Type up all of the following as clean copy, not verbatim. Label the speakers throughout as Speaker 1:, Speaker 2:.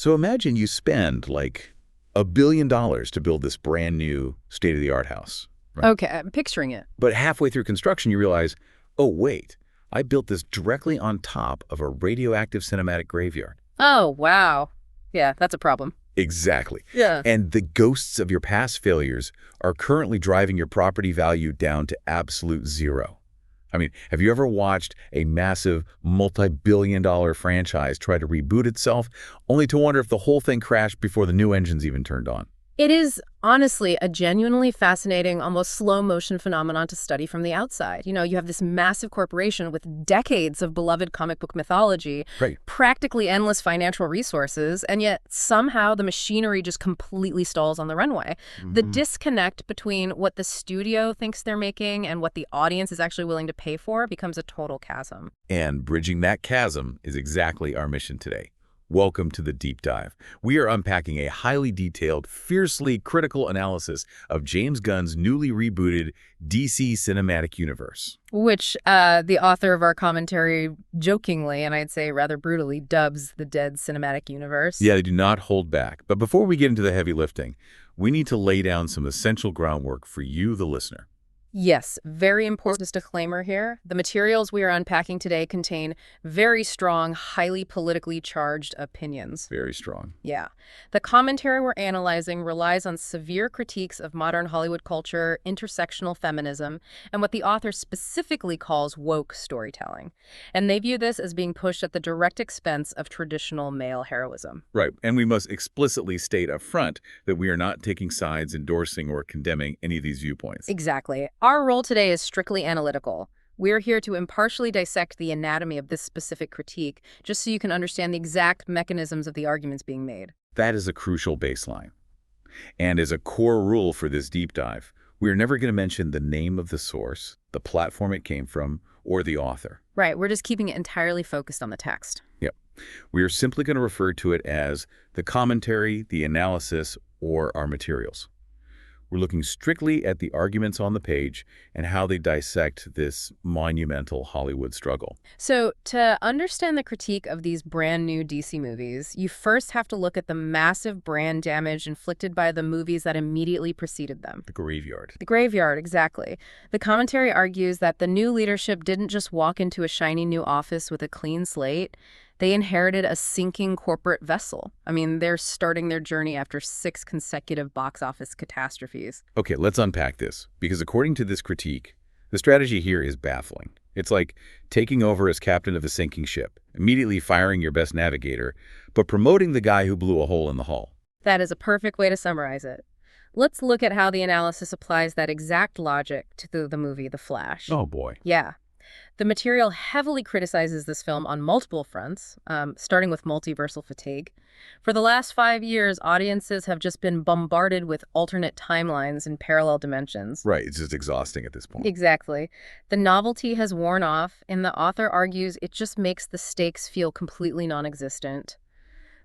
Speaker 1: So imagine you spend like $1 billion to build this brand new state-of-the-art house. Right?
Speaker 2: Okay, I'm picturing it.
Speaker 1: But halfway through construction, you realize, oh, wait, I built this directly on top of a radioactive cinematic graveyard.
Speaker 2: Oh, wow. Yeah, that's a problem.
Speaker 1: Exactly.
Speaker 2: Yeah.
Speaker 1: And the ghosts of your past failures are currently driving your property value down to absolute zero. I mean, have you ever watched a massive multi-billion-dollar franchise try to reboot itself, only to wonder if the whole thing crashed before the new engines even turned on?
Speaker 2: It is honestly a genuinely fascinating, almost slow-motion phenomenon to study from the outside. You know, you have this massive corporation with decades of beloved comic book mythology,
Speaker 1: Right.
Speaker 2: practically endless financial resources, and yet somehow the machinery just completely stalls on the runway. The disconnect between what the studio thinks they're making and what the audience is actually willing to pay for becomes a total chasm.
Speaker 1: And bridging that chasm is exactly our mission today. Welcome to the Deep Dive. We are unpacking a highly detailed, fiercely critical analysis of James Gunn's newly rebooted DC Cinematic Universe.
Speaker 2: Which the author of our commentary jokingly, and I'd say rather brutally, dubs the dead cinematic universe.
Speaker 1: Yeah, they do not hold back. But before we get into the heavy lifting, we need to lay down some essential groundwork for you, the listener.
Speaker 2: Yes, very important disclaimer here. The materials we are unpacking today contain very strong, highly politically charged opinions.
Speaker 1: Very strong.
Speaker 2: Yeah. The commentary we're analyzing relies on severe critiques of modern Hollywood culture, intersectional feminism, and what the author specifically calls woke storytelling. And they view this as being pushed at the direct expense of traditional male heroism.
Speaker 1: Right. And we must explicitly state up front that we are not taking sides, endorsing, or condemning any of these viewpoints.
Speaker 2: Exactly. Our role today is strictly analytical. We're here to impartially dissect the anatomy of this specific critique, just so you can understand the exact mechanisms of the arguments being made.
Speaker 1: That is a crucial baseline. And as a core rule for this deep dive, we are never going to mention the name of the source, the platform it came from, or the author.
Speaker 2: Right, we're just keeping it entirely focused on the text.
Speaker 1: Yep. We are simply going to refer to it as the commentary, the analysis, or our materials. We're looking strictly at the arguments on the page and how they dissect this monumental Hollywood struggle.
Speaker 2: So to understand the critique of these brand new DC movies, you first have to look at the massive brand damage inflicted by the movies that immediately preceded them.
Speaker 1: The graveyard.
Speaker 2: The graveyard, exactly. The commentary argues that the new leadership didn't just walk into a shiny new office with a clean slate. They inherited a sinking corporate vessel. I mean, they're starting their journey after 6 consecutive box office catastrophes.
Speaker 1: Okay, let's unpack this, because according to this critique, the strategy here is baffling. It's like taking over as captain of a sinking ship, immediately firing your best navigator, but promoting the guy who blew a hole in the hull.
Speaker 2: That is a perfect way to summarize it. Let's look at how the analysis applies that exact logic to the movie The Flash.
Speaker 1: Oh, boy.
Speaker 2: Yeah. The material heavily criticizes this film on multiple fronts, starting with multiversal fatigue. For the last 5 years, audiences have just been bombarded with alternate timelines and parallel dimensions.
Speaker 1: Right, it's just exhausting at this point.
Speaker 2: Exactly. The novelty has worn off, and the author argues it just makes the stakes feel completely non-existent.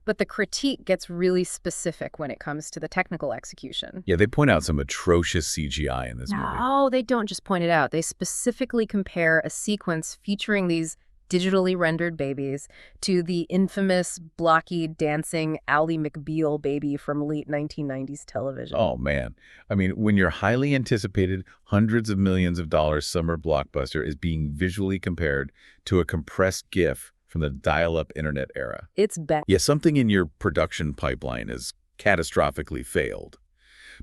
Speaker 2: But the critique gets really specific when it comes to the technical execution.
Speaker 1: Yeah, they point out some atrocious CGI in this movie.
Speaker 2: No, they don't just point it out. They specifically compare a sequence featuring these digitally rendered babies to the infamous, blocky, dancing Ally McBeal baby from late 1990s television.
Speaker 1: Oh, man. I mean, when your highly anticipated hundreds of millions of dollars summer blockbuster is being visually compared to a compressed GIF from the dial-up internet era.
Speaker 2: It's bad.
Speaker 1: Yeah, something in your production pipeline has catastrophically failed.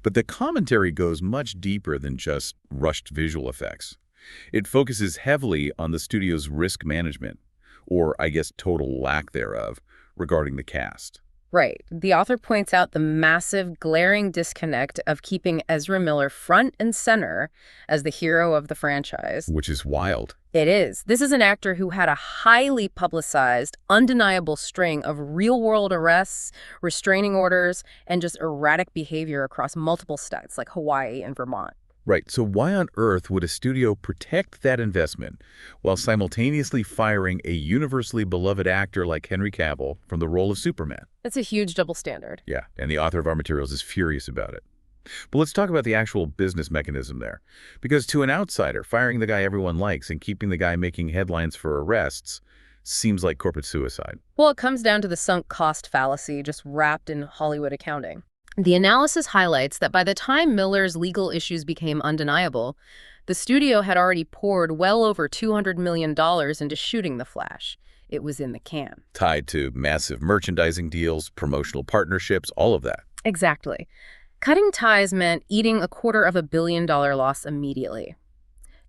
Speaker 1: But the commentary goes much deeper than just rushed visual effects. It focuses heavily on the studio's risk management, or I guess total lack thereof, regarding the cast.
Speaker 2: Right. The author points out the massive, glaring disconnect of keeping Ezra Miller front and center as the hero of the franchise.
Speaker 1: Which is wild.
Speaker 2: It is. This is an actor who had a highly publicized, undeniable string of real-world arrests, restraining orders, and just erratic behavior across multiple states like Hawaii and Vermont.
Speaker 1: Right, so why on earth would a studio protect that investment while simultaneously firing a universally beloved actor like Henry Cavill from the role of Superman?
Speaker 2: That's a huge double standard.
Speaker 1: Yeah, and the author of our materials is furious about it. But let's talk about the actual business mechanism there. Because to an outsider, firing the guy everyone likes and keeping the guy making headlines for arrests Seems like corporate suicide.
Speaker 2: Well, it comes down to the sunk cost fallacy just wrapped in Hollywood accounting. The analysis highlights that by the time Miller's legal issues became undeniable, the studio had already poured well over $200 million into shooting The Flash. It was in the can.
Speaker 1: Tied to massive merchandising deals, promotional partnerships, all of that.
Speaker 2: Exactly. Cutting ties meant eating $250 million loss immediately.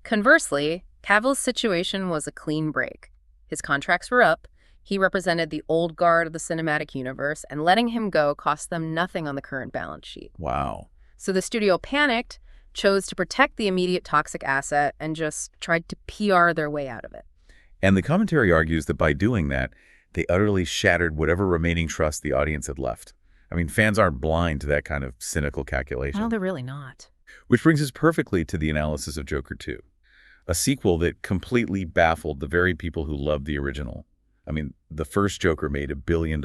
Speaker 2: Conversely, Cavill's situation was a clean break. His contracts were up, he represented the old guard of the cinematic universe, and letting him go cost them nothing on the current balance sheet.
Speaker 1: Wow.
Speaker 2: So the studio panicked, chose to protect the immediate toxic asset, and just tried to PR their way out of it.
Speaker 1: And the commentary argues that by doing that, they utterly shattered whatever remaining trust the audience had left. I mean, fans aren't blind to that kind of cynical calculation.
Speaker 2: Well, they're really not.
Speaker 1: Which brings us perfectly to the analysis of Joker 2, a sequel that completely baffled the very people who loved the original. I mean, the first Joker made $1 billion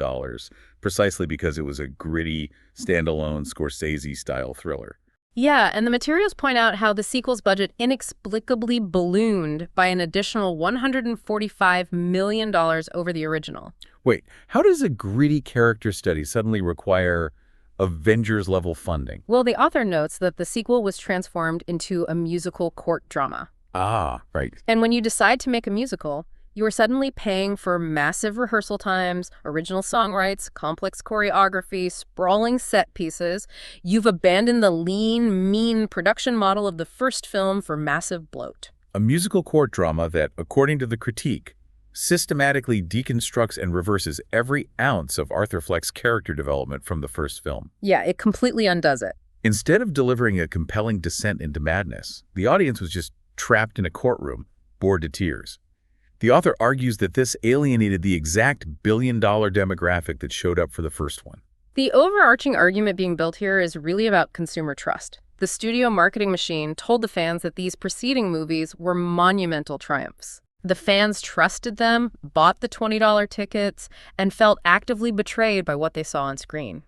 Speaker 1: precisely because it was a gritty, standalone Scorsese-style thriller.
Speaker 2: Yeah, and the materials point out how the sequel's budget inexplicably ballooned by an additional $145 million over the original.
Speaker 1: Wait, how does a gritty character study suddenly require Avengers-level funding?
Speaker 2: Well, the author notes that the sequel was transformed into a musical court drama.
Speaker 1: Ah, right.
Speaker 2: And when you decide to make a musical, you are suddenly paying for massive rehearsal times, original song rights, complex choreography, sprawling set pieces. You've abandoned the lean, mean production model of the first film for massive bloat.
Speaker 1: A musical court drama that, according to the critique, systematically deconstructs and reverses every ounce of Arthur Fleck's character development from the first film.
Speaker 2: Yeah, it completely undoes it.
Speaker 1: Instead of delivering a compelling descent into madness, the audience was just trapped in a courtroom, bored to tears. The author argues that this alienated the exact billion-dollar demographic that showed up for the first one.
Speaker 2: The overarching argument being built here is really about consumer trust. The studio marketing machine told the fans that these preceding movies were monumental triumphs. The fans trusted them, bought the $20 tickets, and felt actively betrayed by what they saw on screen.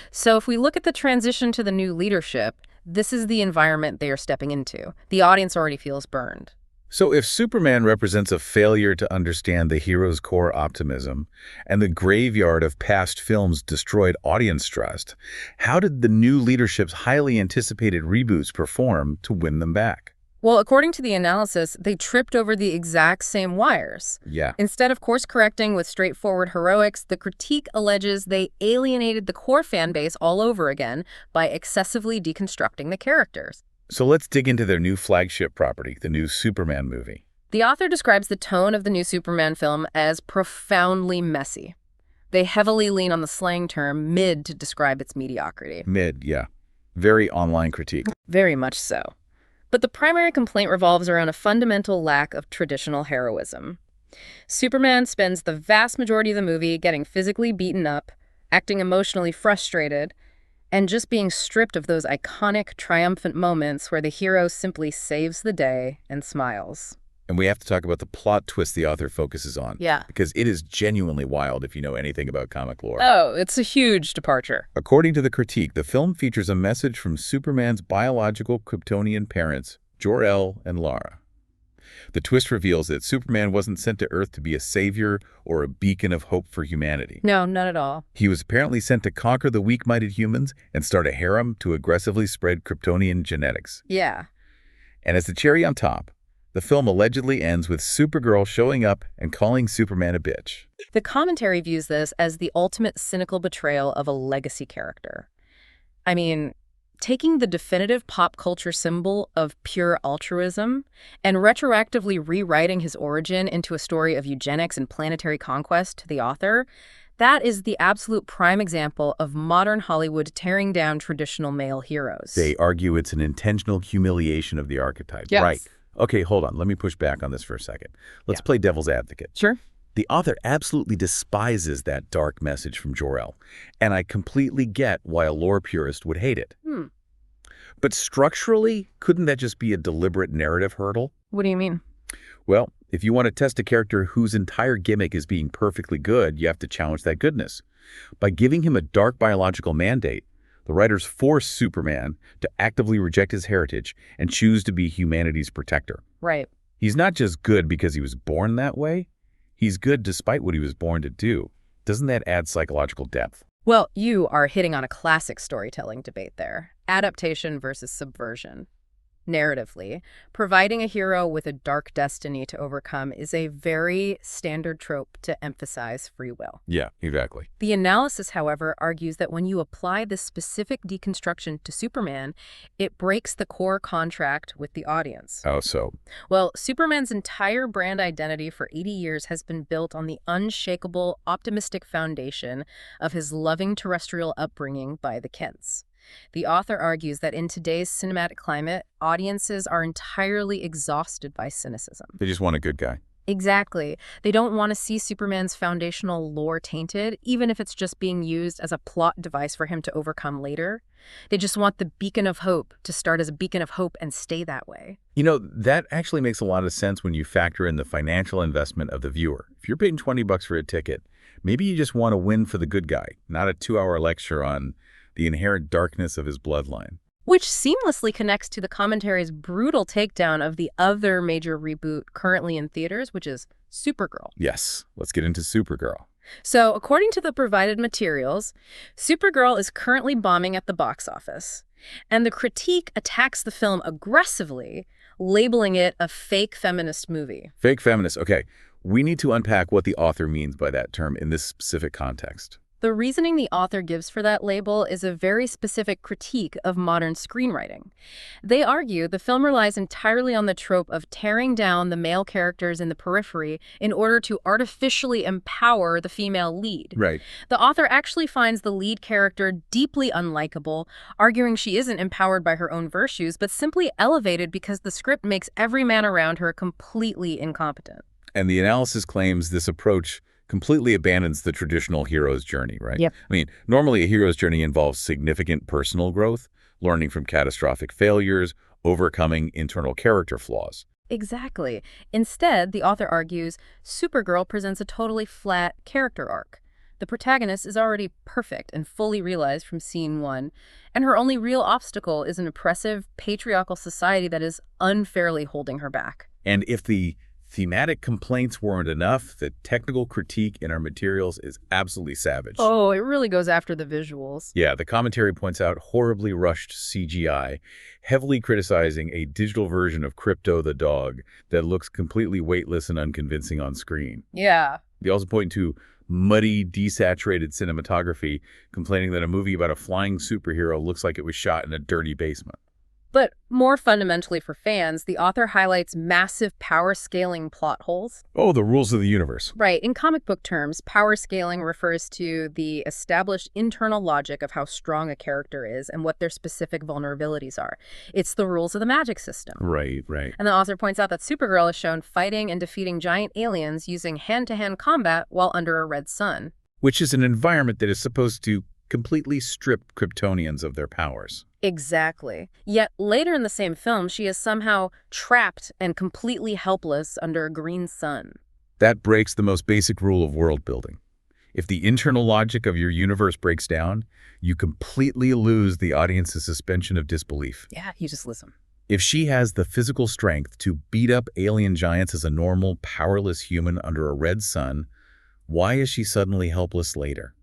Speaker 2: So if we look at the transition to the new leadership, this is the environment they are stepping into. The audience already feels burned.
Speaker 1: So if Superman represents a failure to understand the hero's core optimism, and the graveyard of past films destroyed audience trust, how did the new leadership's highly anticipated reboots perform to win them back?
Speaker 2: Well, according to the analysis, they tripped over the exact same wires.
Speaker 1: Yeah.
Speaker 2: Instead of course-correcting with straightforward heroics, the critique alleges they alienated the core fan base all over again by excessively deconstructing the characters.
Speaker 1: So let's dig into their new flagship property, the new Superman movie.
Speaker 2: The author describes the tone of the new Superman film as profoundly messy. They heavily lean on the slang term mid to describe its mediocrity.
Speaker 1: Mid, yeah. Very online critique.
Speaker 2: Very much so. But the primary complaint revolves around a fundamental lack of traditional heroism. Superman spends the vast majority of the movie getting physically beaten up, acting emotionally frustrated, and just being stripped of those iconic, triumphant moments where the hero simply saves the day and smiles.
Speaker 1: And we have to talk about the plot twist the author focuses on.
Speaker 2: Yeah.
Speaker 1: Because it is genuinely wild if you know anything about comic lore.
Speaker 2: Oh, it's a huge departure.
Speaker 1: According to the critique, the film features a message from Superman's biological Kryptonian parents, Jor-El and Lara. The twist reveals that Superman wasn't sent to Earth to be a savior or a beacon of hope for humanity.
Speaker 2: No, not at all.
Speaker 1: He was apparently sent to conquer the weak-minded humans and start a harem to aggressively spread Kryptonian genetics.
Speaker 2: Yeah.
Speaker 1: And as the cherry on top, the film allegedly ends with Supergirl showing up and calling Superman a bitch.
Speaker 2: The commentary views this as the ultimate cynical betrayal of a legacy character. I mean, taking the definitive pop culture symbol of pure altruism and retroactively rewriting his origin into a story of eugenics and planetary conquest to the author, that is the absolute prime example of modern Hollywood tearing down traditional male heroes.
Speaker 1: They argue it's an intentional humiliation of the archetype.
Speaker 2: Yes.
Speaker 1: Right. Okay, hold on. Let me push back on this for a second. Let's play devil's advocate.
Speaker 2: Sure.
Speaker 1: The author absolutely despises that dark message from Jor-El, and I completely get why a lore purist would hate it. But structurally, couldn't that just be a deliberate narrative hurdle?
Speaker 2: What do you mean?
Speaker 1: Well, if you want to test a character whose entire gimmick is being perfectly good, you have to challenge that goodness. By giving him a dark biological mandate, the writers force Superman to actively reject his heritage and choose to be humanity's protector.
Speaker 2: Right.
Speaker 1: He's not just good because he was born that way. He's good despite what he was born to do. Doesn't that add psychological depth?
Speaker 2: Well, you are hitting on a classic storytelling debate there. Adaptation versus subversion. Narratively, providing a hero with a dark destiny to overcome is a very standard trope to emphasize free will.
Speaker 1: Yeah, exactly.
Speaker 2: The analysis, however, argues that when you apply this specific deconstruction to Superman, it breaks the core contract with the audience.
Speaker 1: Oh, so?
Speaker 2: Well, Superman's entire brand identity for 80 years has been built on the unshakable, optimistic foundation of his loving terrestrial upbringing by the Kents. The author argues that in today's cinematic climate, audiences are entirely exhausted by cynicism.
Speaker 1: They just want a good guy.
Speaker 2: Exactly. They don't want to see Superman's foundational lore tainted, even if it's just being used as a plot device for him to overcome later. They just want the beacon of hope to start as a beacon of hope and stay that way.
Speaker 1: You know, that actually makes a lot of sense when you factor in the financial investment of the viewer. If you're paying $20 for a ticket, maybe you just want to win for the good guy, not a 2-hour lecture on the inherent darkness of his bloodline.
Speaker 2: Which seamlessly connects to the commentary's brutal takedown of the other major reboot currently in theaters, which is Supergirl.
Speaker 1: Yes, let's get into Supergirl.
Speaker 2: So, according to the provided materials, Supergirl is currently bombing at the box office. And the critique attacks the film aggressively, labeling it a fake feminist movie.
Speaker 1: Fake feminist. Okay, we need to unpack what the author means by that term in this specific context.
Speaker 2: The reasoning the author gives for that label is a very specific critique of modern screenwriting. They argue the film relies entirely on the trope of tearing down the male characters in the periphery in order to artificially empower the female lead.
Speaker 1: Right.
Speaker 2: The author actually finds the lead character deeply unlikable, arguing she isn't empowered by her own virtues, but simply elevated because the script makes every man around her completely incompetent.
Speaker 1: And the analysis claims this approach completely abandons the traditional hero's journey, right?
Speaker 2: Yep.
Speaker 1: I mean, normally a hero's journey involves significant personal growth, learning from catastrophic failures, overcoming internal character flaws.
Speaker 2: Exactly. Instead, the author argues, Supergirl presents a totally flat character arc. The protagonist is already perfect and fully realized from scene 1, and her only real obstacle is an oppressive, patriarchal society that is unfairly holding her back.
Speaker 1: And if the thematic complaints weren't enough, the technical critique in our materials is absolutely savage.
Speaker 2: Oh, it really goes after the visuals.
Speaker 1: Yeah, the commentary points out horribly rushed CGI, heavily criticizing a digital version of Krypto the dog that looks completely weightless and unconvincing on screen.
Speaker 2: Yeah.
Speaker 1: They also point to muddy, desaturated cinematography, complaining that a movie about a flying superhero looks like it was shot in a dirty basement.
Speaker 2: But more fundamentally for fans, the author highlights massive power scaling plot holes.
Speaker 1: Oh, the rules of the universe.
Speaker 2: Right. In comic book terms, power scaling refers to the established internal logic of how strong a character is and what their specific vulnerabilities are. It's the rules of the magic system.
Speaker 1: Right, right.
Speaker 2: And the author points out that Supergirl is shown fighting and defeating giant aliens using hand-to-hand combat while under a red sun.
Speaker 1: Which is an environment that is supposed to completely strip Kryptonians of their powers.
Speaker 2: Exactly. Yet later in the same film, she is somehow trapped and completely helpless under a green sun.
Speaker 1: That breaks the most basic rule of world building. If the internal logic of your universe breaks down, you completely lose the audience's suspension of disbelief.
Speaker 2: Yeah, you just listen.
Speaker 1: If she has the physical strength to beat up alien giants as a normal, powerless human under a red sun, why is she suddenly helpless later?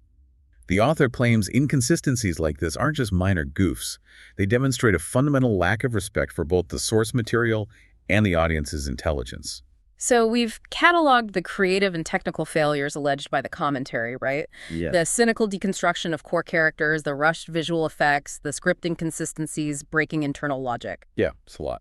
Speaker 1: The author claims inconsistencies like this aren't just minor goofs. They demonstrate a fundamental lack of respect for both the source material and the audience's intelligence.
Speaker 2: So we've cataloged the creative and technical failures alleged by the commentary, right?
Speaker 1: Yeah.
Speaker 2: The cynical deconstruction of core characters, the rushed visual effects, the script inconsistencies, breaking internal logic.
Speaker 1: Yeah, it's a lot.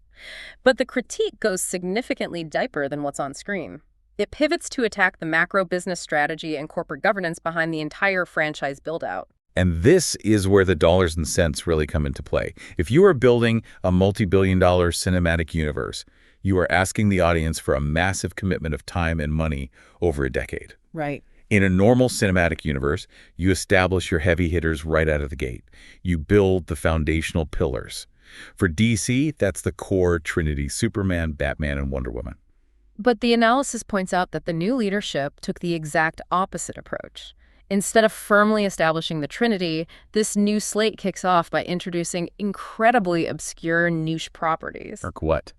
Speaker 2: But the critique goes significantly deeper than what's on screen. It pivots to attack the macro business strategy and corporate governance behind the entire franchise build-out.
Speaker 1: And this is where the dollars and cents really come into play. If you are building a multi-billion-dollar cinematic universe, you are asking the audience for a massive commitment of time and money over a decade.
Speaker 2: Right.
Speaker 1: In a normal cinematic universe, you establish your heavy hitters right out of the gate. You build the foundational pillars. For DC, that's the core trinity: Superman, Batman, and Wonder Woman.
Speaker 2: But the analysis points out that the new leadership took the exact opposite approach. Instead of firmly establishing the Trinity, this new slate kicks off by introducing incredibly obscure niche properties.
Speaker 1: Or what?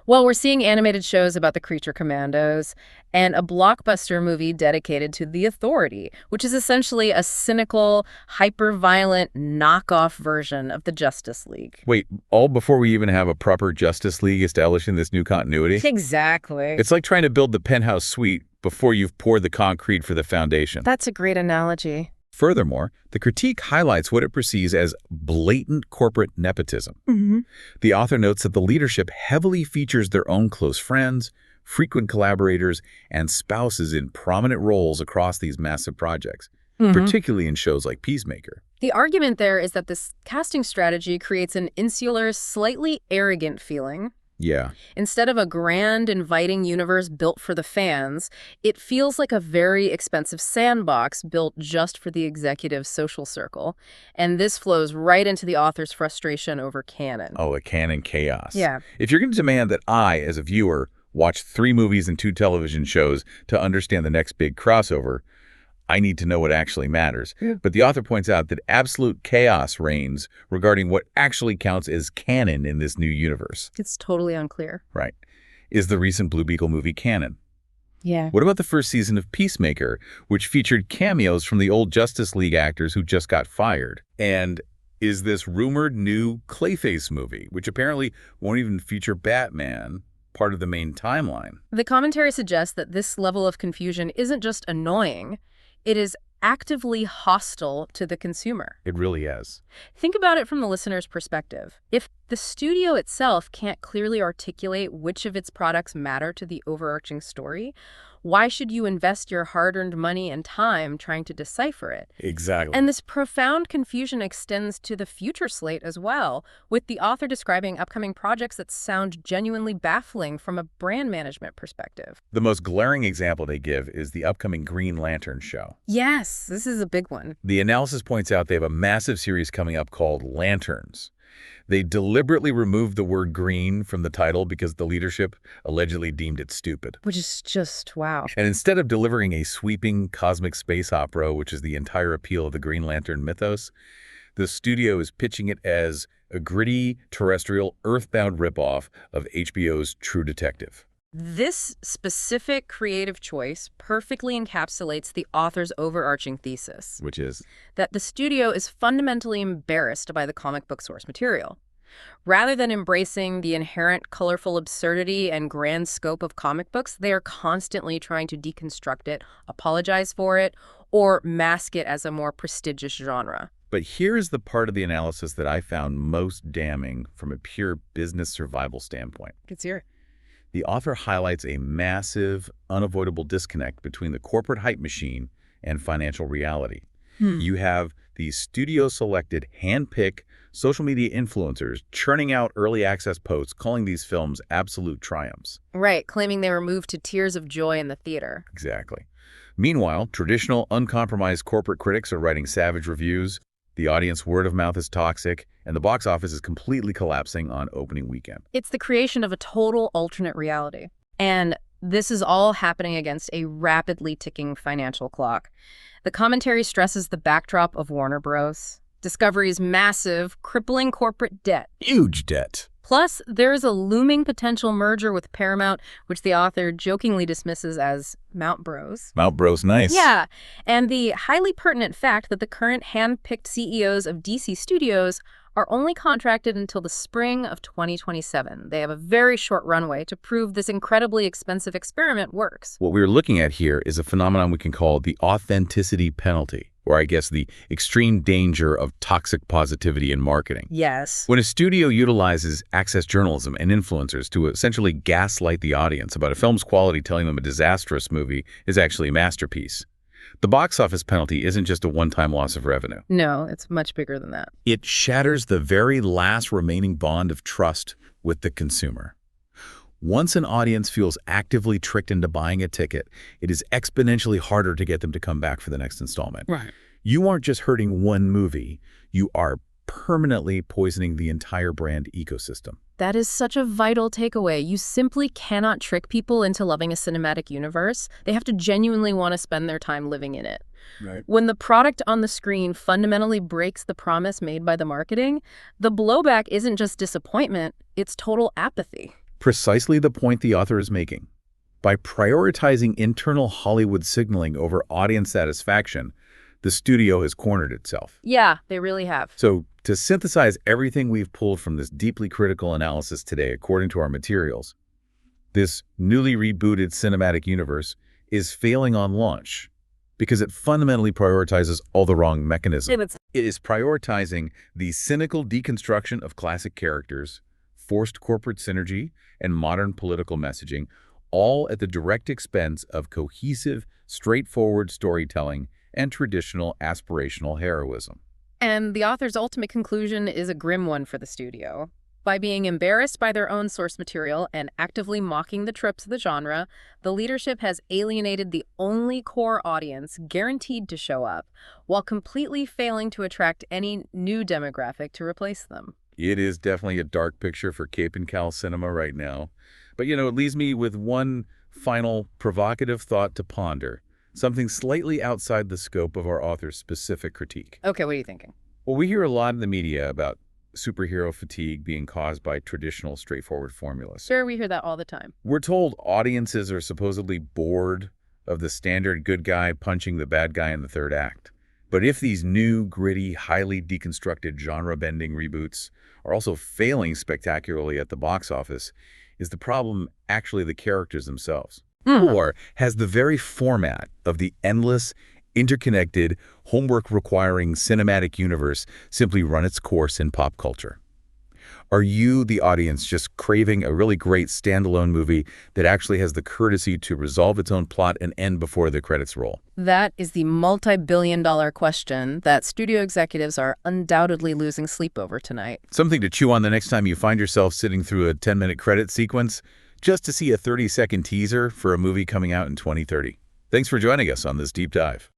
Speaker 2: Well, we're seeing animated shows about the creature commandos and a blockbuster movie dedicated to the Authority, which is essentially a cynical, hyper-violent knockoff version of the Justice League.
Speaker 1: Wait, all before we even have a proper Justice League establishing this new continuity?
Speaker 2: Exactly.
Speaker 1: It's like trying to build the penthouse suite before you've poured the concrete for the foundation.
Speaker 2: That's a great analogy.
Speaker 1: Furthermore, the critique highlights what it perceives as blatant corporate nepotism.
Speaker 2: Mm-hmm.
Speaker 1: The author notes that the leadership heavily features their own close friends, frequent collaborators, and spouses in prominent roles across these massive projects, particularly in shows like Peacemaker.
Speaker 2: The argument there is that this casting strategy creates an insular, slightly arrogant feeling.
Speaker 1: Yeah.
Speaker 2: Instead of a grand, inviting universe built for the fans, it feels like a very expensive sandbox built just for the executive social circle. And this flows right into the author's frustration over canon.
Speaker 1: Oh, a canon chaos.
Speaker 2: Yeah.
Speaker 1: If you're going to demand that I, as a viewer, watch 3 movies and 2 television shows to understand the next big crossover, I need to know what actually matters.
Speaker 2: Yeah.
Speaker 1: But the author points out that absolute chaos reigns regarding what actually counts as canon in this new universe.
Speaker 2: It's totally unclear.
Speaker 1: Right. Is the recent Blue Beetle movie canon?
Speaker 2: Yeah.
Speaker 1: What about the first season of Peacemaker, which featured cameos from the old Justice League actors who just got fired? And is this rumored new Clayface movie, which apparently won't even feature Batman, part of the main timeline?
Speaker 2: The commentary suggests that this level of confusion isn't just annoying. It is actively hostile to the consumer.
Speaker 1: It really is.
Speaker 2: Think about it from the listener's perspective. If the studio itself can't clearly articulate which of its products matter to the overarching story, why should you invest your hard-earned money and time trying to decipher it?
Speaker 1: Exactly.
Speaker 2: And this profound confusion extends to the future slate as well, with the author describing upcoming projects that sound genuinely baffling from a brand management perspective.
Speaker 1: The most glaring example they give is the upcoming Green Lantern show.
Speaker 2: Yes, this is a big one.
Speaker 1: The analysis points out they have a massive series coming up called Lanterns. They deliberately removed the word green from the title because the leadership allegedly deemed it stupid.
Speaker 2: Which is just, wow.
Speaker 1: And instead of delivering a sweeping cosmic space opera, which is the entire appeal of the Green Lantern mythos, the studio is pitching it as a gritty, terrestrial, earthbound ripoff of HBO's True Detective.
Speaker 2: This specific creative choice perfectly encapsulates the author's overarching thesis,
Speaker 1: Which is?
Speaker 2: that the studio is fundamentally embarrassed by the comic book source material. Rather than embracing the inherent colorful absurdity and grand scope of comic books, they are constantly trying to deconstruct it, apologize for it, or mask it as a more prestigious genre.
Speaker 1: But here is the part of the analysis that I found most damning from a pure business survival standpoint.
Speaker 2: Let's hear it.
Speaker 1: The author highlights a massive, unavoidable disconnect between the corporate hype machine and financial reality. You have these studio-selected, hand-picked social media influencers churning out early access posts calling these films absolute triumphs.
Speaker 2: Right, claiming they were moved to tears of joy in the theater.
Speaker 1: Exactly. Meanwhile, traditional, uncompromised corporate critics are writing savage reviews, the audience word of mouth is toxic, and the box office is completely collapsing on opening weekend.
Speaker 2: It's the creation of a total alternate reality. And this is all happening against a rapidly ticking financial clock. The commentary stresses the backdrop of Warner Bros. Discovery's massive, crippling corporate debt.
Speaker 1: Huge debt.
Speaker 2: Plus, there is a looming potential merger with Paramount, which the author jokingly dismisses as Mount Bros.
Speaker 1: Mount Bros nice.
Speaker 2: Yeah, and the highly pertinent fact that the current hand-picked CEOs of DC Studios are only contracted until the spring of 2027. They have a very short runway to prove this incredibly expensive experiment works.
Speaker 1: What we're looking at here is a phenomenon we can call the authenticity penalty, or I guess the extreme danger of toxic positivity in marketing.
Speaker 2: Yes.
Speaker 1: When a studio utilizes access journalism and influencers to essentially gaslight the audience about a film's quality, telling them a disastrous movie is actually a masterpiece, the box office penalty isn't just a one-time loss of revenue.
Speaker 2: No, it's much bigger than that.
Speaker 1: It shatters the very last remaining bond of trust with the consumer. Once an audience feels actively tricked into buying a ticket, it is exponentially harder to get them to come back for the next installment.
Speaker 2: Right.
Speaker 1: You aren't just hurting one movie, you are permanently poisoning the entire brand ecosystem.
Speaker 2: That is such a vital takeaway. You simply cannot trick people into loving a cinematic universe. They have to genuinely want to spend their time living in it.
Speaker 1: Right.
Speaker 2: When the product on the screen fundamentally breaks the promise made by the marketing, the blowback isn't just disappointment, it's total apathy.
Speaker 1: Precisely the point the author is making. By prioritizing internal Hollywood signaling over audience satisfaction, the studio has cornered itself.
Speaker 2: Yeah, they really have.
Speaker 1: So, to synthesize everything we've pulled from this deeply critical analysis today according to our materials, this newly rebooted cinematic universe is failing on launch because it fundamentally prioritizes all the wrong mechanisms. It is prioritizing the cynical deconstruction of classic characters, forced corporate synergy, and modern political messaging, all at the direct expense of cohesive, straightforward storytelling and traditional aspirational heroism.
Speaker 2: And the author's ultimate conclusion is a grim one for the studio. By being embarrassed by their own source material and actively mocking the tropes of the genre, the leadership has alienated the only core audience guaranteed to show up, while completely failing to attract any new demographic to replace them.
Speaker 1: It is definitely a dark picture for Cape and Cal cinema right now. But, it leaves me with one final provocative thought to ponder, something slightly outside the scope of our author's specific critique.
Speaker 2: Okay, what are you thinking?
Speaker 1: Well, we hear a lot in the media about superhero fatigue being caused by traditional, straightforward formulas.
Speaker 2: Sure, we hear that all the time.
Speaker 1: We're told audiences are supposedly bored of the standard good guy punching the bad guy in the third act. But if these new, gritty, highly deconstructed genre-bending reboots are also failing spectacularly at the box office, is the problem actually the characters themselves? Or has the very format of the endless, interconnected, homework-requiring cinematic universe simply run its course in pop culture? Are you, the audience, just craving a really great standalone movie that actually has the courtesy to resolve its own plot and end before the credits roll?
Speaker 2: That is the multi-billion-dollar question that studio executives are undoubtedly losing sleep over tonight.
Speaker 1: Something to chew on the next time you find yourself sitting through a 10-minute credit sequence just to see a 30-second teaser for a movie coming out in 2030. Thanks for joining us on this deep dive.